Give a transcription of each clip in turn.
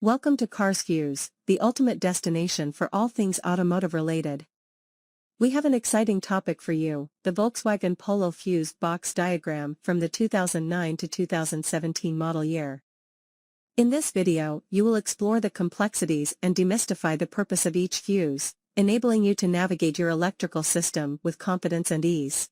Welcome to Cars Fuse, the ultimate destination for all things automotive related. We have an exciting topic for you, the Volkswagen Polo fuse box diagram from the 2009 to 2017 model year. In this video, you will explore the complexities and demystify the purpose of each fuse, enabling you to navigate your electrical system with confidence and ease.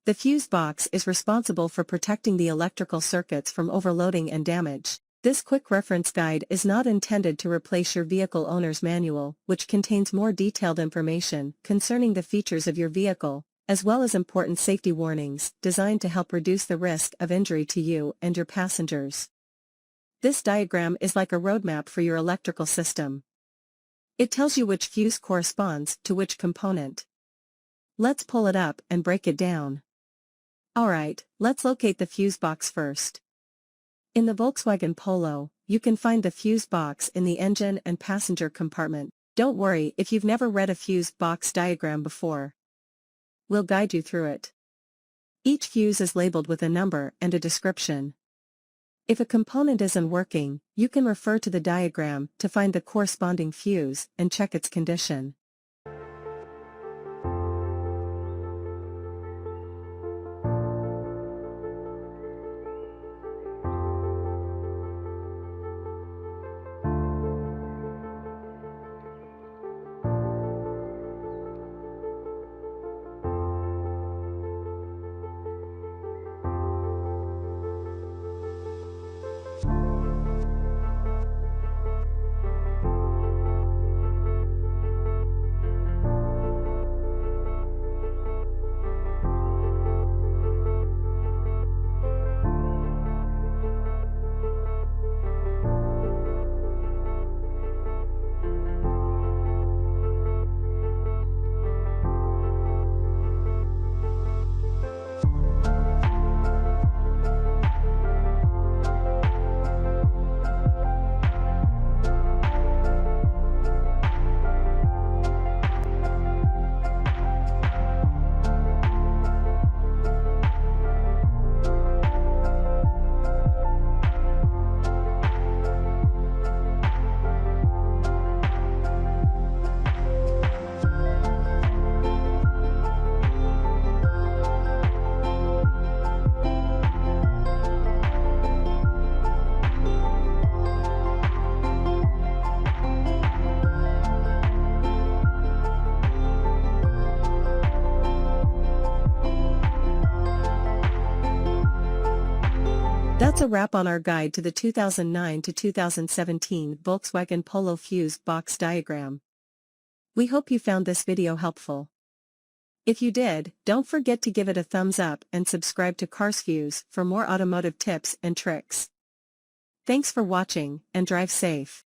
The fuse box is responsible for protecting the electrical circuits from overloading and damage. This quick reference guide is not intended to replace your vehicle owner's manual, which contains more detailed information concerning the features of your vehicle, as well as important safety warnings designed to help reduce the risk of injury to you and your passengers. This diagram is like a roadmap for your electrical system. It tells you which fuse corresponds to which component. Let's pull it up and break it down. Alright, let's locate the fuse box first. In the Volkswagen Polo, you can find the fuse box in the engine and passenger compartment. Don't worry if you've never read a fuse box diagram before. We'll guide you through it. Each fuse is labeled with a number and a description. If a component isn't working, you can refer to the diagram to find the corresponding fuse and check its condition. That's a wrap on our guide to the 2009 to 2017 Volkswagen Polo fuse box diagram. We hope you found this video helpful. If you did, don't forget to give it a thumbs up and subscribe to Cars Fuse for more automotive tips and tricks. Thanks for watching, and drive safe.